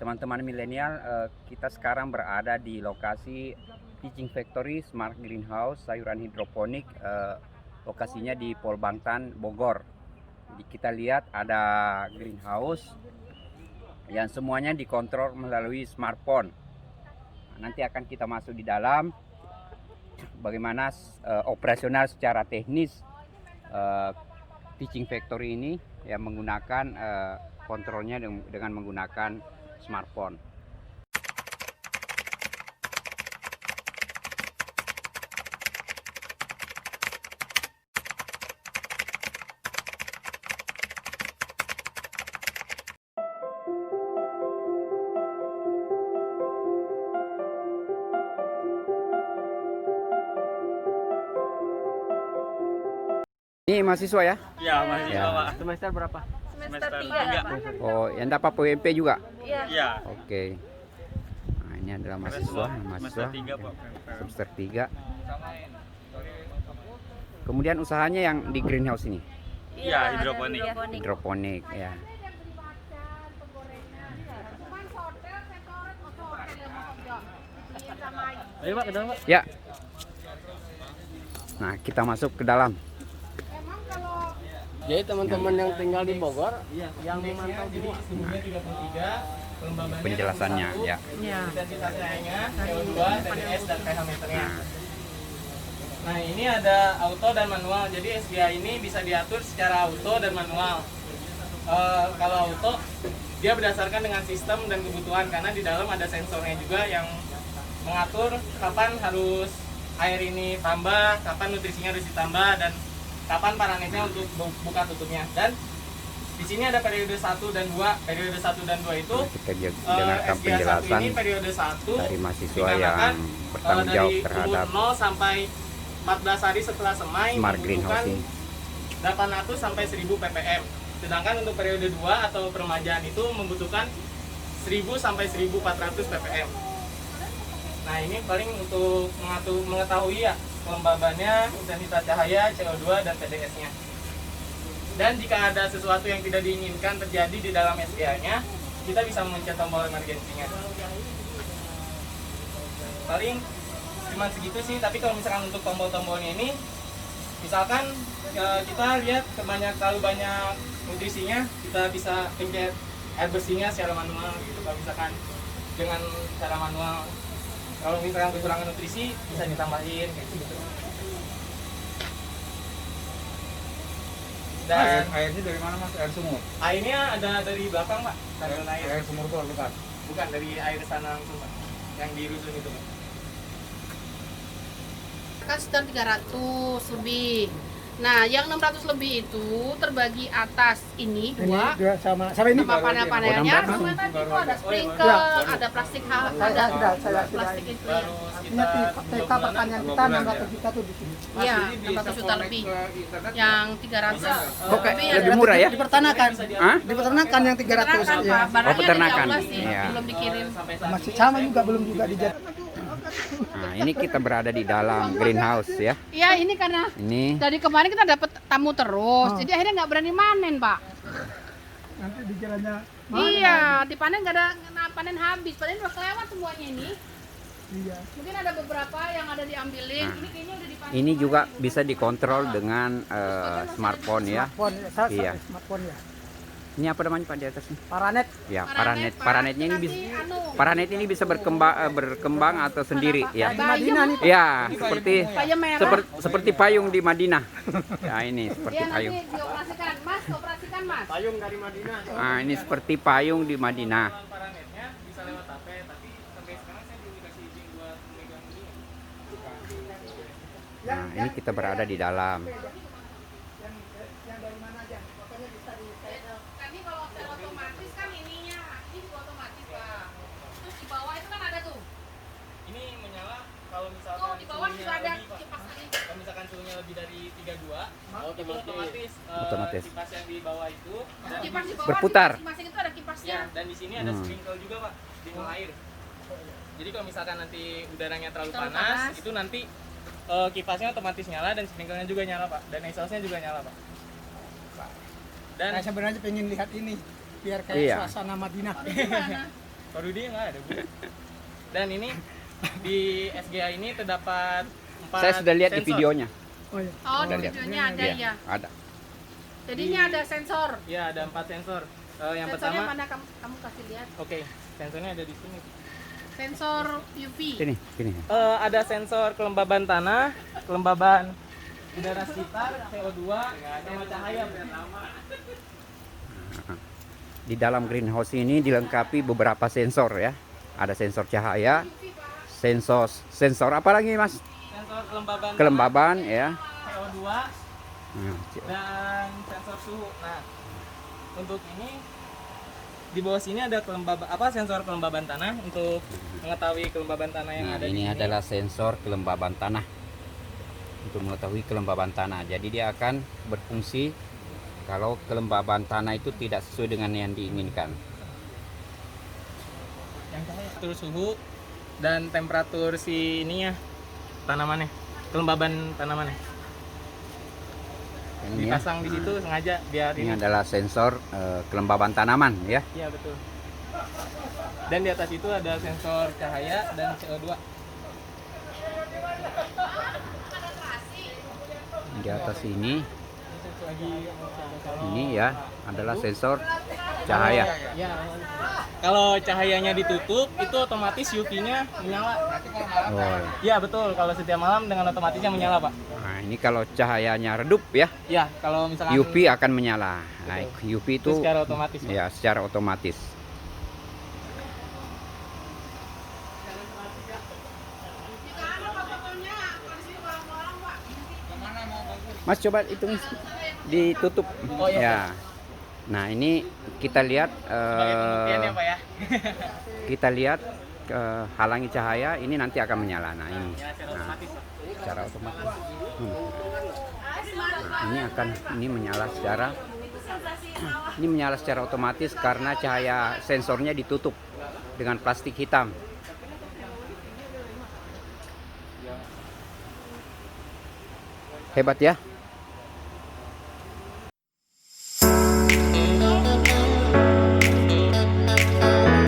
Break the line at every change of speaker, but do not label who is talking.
teman-teman milenial, kita sekarang berada di lokasi Teaching Factory Smart Greenhouse sayuran hidroponik, lokasinya di Polbangtan, Bogor. Jadi kita lihat ada greenhouse yang semuanya dikontrol melalui smartphone. Nanti akan kita masuk di dalam, bagaimana operasional secara teknis Teaching Factory ini yang menggunakan kontrolnya dengan menggunakan smartphone. Ini mahasiswa ya?
Iya, mahasiswa
Ya.
Pak.
Semester berapa?
Semester 3
tiga.
Pak.
Oh, yang dapat PMP juga?
Iya.
Iya.
Oke. Nah, ini adalah mahasiswa,
Semester 3 Pak.
semester 3. Kemudian usahanya yang di greenhouse ini,
Iya, hidroponik.
hidroponik ya.
Ayo Pak, ke dalam Pak.
Ya. Nah, kita masuk ke dalam.
Jadi teman-teman yang tinggal di Bogor, yang memantau di
Penjelasannya ya.
intensitasnya, CO2, TDS, dan pH meternya. Nah, ini ada auto dan manual. Jadi SGA ini bisa diatur secara auto dan manual. Kalau auto, dia berdasarkan dengan sistem dan kebutuhan, karena di dalam ada sensornya juga yang mengatur kapan harus air ini tambah, kapan nutrisinya harus ditambah, dan kapan paranetnya untuk buka tutupnya. Dan di sini ada periode 1 dan 2. Periode 1 dan 2 itu
Kita dengarkan
SGA 1
penjelasan
ini periode 1
dari mahasiswa
dikarenakan,
yang bertanggung jawab
dari
terhadap
umur 0 sampai 14 hari setelah semai
smart
membutuhkan
greenhouse ini.
800 sampai 1000 ppm. Sedangkan untuk periode 2 atau peremajaan itu membutuhkan 1000 sampai 1400 ppm. Nah, ini paling untuk mengetahui ya kelembabannya, intensitas cahaya, CO2 dan TDS-nya. Dan jika ada sesuatu yang tidak diinginkan terjadi di dalam SGA-nya, kita bisa memencet tombol emergensinya. Paling cuma segitu sih, tapi kalau misalkan untuk tombol-tombolnya ini, misalkan kita lihat terlalu banyak nutrisinya, kita bisa pencet air bersihnya secara manual gitu. Kalau misalkan dengan cara manual, kalau misalkan kekurangan nutrisi bisa ditambahin kayak gitu. Dan
airnya dari mana Mas? Air sumur?
airnya ada dari belakang Pak, saluran air.
Air sumur tuh bukan?
Bukan dari air sana langsung Pak, yang di rusun itu Pak.
Kan sekitar 300 lebih. Nah, yang 600 lebih itu terbagi atas ini dua
sama
sama panel-panelnya.
Oh,
Sama tadi itu ada sprinkle, ada plastik ada plastik itu ya.
Baru sekitar
TK pertanian kita 600 juta tuh di sini.
Iya, 600 juta lebih. Yang 300
Oke,
lebih yang
lebih murah ya?
Di peternakan.
Hah?
Di peternakan yang 300
peternakan,
ya.
Pak. Barangnya
peternakan.
ada di Allah sih,
Iya.
belum dikirim.
Masih sama juga belum juga dijat.
Nah, ini kita berada di dalam greenhouse ya.
Iya, ini karena
Ini
dari kemarin kita dapat tamu terus, jadi akhirnya nggak berani manen, Pak.
Nanti di jalannya
Iya, dipanen nggak ada panen habis, panen udah kelewat semuanya ini.
iya.
Mungkin ada beberapa yang ada diambilin,
Nah,
ini kayaknya udah dipanen.
ini juga bisa dikontrol dengan smartphone ya.
Smartphone,
Iya.
smartphone ya.
Ini apa namanya Pak di atas ini?
Paranet.
Ya,
Paranet, Pak.
paranetnya ini bisa paranet ini bisa berkembang atau sendiri ya.
Di Madinah nih.
Ya, seperti
Payung merah.
seperti payung di Madinah. Ya, ini seperti
Iya, nanti
payung.
dioperasikan, Mas, operasikan, Mas.
payung dari Madinah.
Nah, ini seperti payung di Madinah.
Paranetnya bisa lewat HP, tapi sampai sekarang saya belum dikasih izin buat memegang ini.
Nah, ini kita berada di dalam.
Tadi kalau secara otomatis kan ininya, ini juga otomatis, Pak. Terus di bawah itu kan ada tuh.
Ini menyala kalau misalkan
Tuh, di bawah
suhunya
juga ada
lebih, Pak.
kipas angin.
Kalau misalkan suhunya lebih dari 32, itu otomatis,
Otomatis.
kipas yang di bawah itu dan
Kipas di bawah
Berputar.
di masing-masing itu ada kipasnya.
ya, dan di sini ada
Hmm.
sprinkle juga Pak, sprinkle air. Jadi kalau misalkan nanti udaranya terlalu
Terlalu
panas,
panas.
itu nanti kipasnya otomatis nyala dan sprinklenya juga nyala Pak, dan exhaustnya juga nyala Pak. Dan
Saya sebenarnya pengen lihat ini biar kayak
Iya.
suasana Madinah.
Pak Rudi nggak ada, Bu. Dan ini di SGA ini terdapat 4
Saya sudah lihat di
sensor.
videonya.
Oh ya.
Oh, di
Udah lihat.
videonya ada
Iya,
ya.
ada.
Jadi ini ada sensor.
Ya, ada 4 sensor. Yang
Sensornya
pertama,
mana kamu kasih lihat?
oke, sensornya ada di sini.
Sensor UV.
Sini.
Ada sensor kelembaban tanah, kelembaban udara sekitar, CO2, sama cahaya.
Di dalam greenhouse ini dilengkapi beberapa sensor ya. Ada sensor cahaya, sensor apa lagi Mas?
Sensor kelembaban,
Kelembaban ya.
CO2,
Nah,
dan sensor suhu. Nah, untuk ini di bawah sini ada sensor kelembaban tanah untuk mengetahui kelembaban tanah yang
Nah,
ada
ini
di sini.
adalah sensor kelembaban tanah untuk mengetahui kelembaban tanah. Jadi dia akan berfungsi kalau kelembaban tanah itu tidak sesuai dengan yang diinginkan.
Temperatur suhu dan temperatur si ininya tanamannya, kelembaban tanamannya
Ini ya.
dipasang di situ sengaja biar
Ini
ini.
adalah sensor kelembaban tanaman ya.
Iya betul. Dan di atas itu ada sensor cahaya dan CO2.
Di atas ini
Lagi
ya adalah sensor cahaya.
ya. Kalau cahayanya ditutup itu otomatis UV-nya menyala.
Oh.
Iya betul. Kalau setiap malam dengan otomatisnya menyala, Pak.
Nah, ini kalau cahayanya redup ya,
Ya, kalau misalkan
UV akan menyala. Nah, UV
itu
itu
secara otomatis, Pak.
ya secara otomatis. Mas coba hitung ditutup.
Oh, iya,
Ya. Nah, ini kita lihat
Sebagai pembuktian ya, Pak ya.
kita lihat halangi cahaya ini nanti akan menyala. Nah, ini.
Ya, secara
Nah,
otomatis, Pak.
secara otomatis. Nah, ini menyala secara otomatis karena cahaya sensornya ditutup dengan plastik hitam. Hebat ya.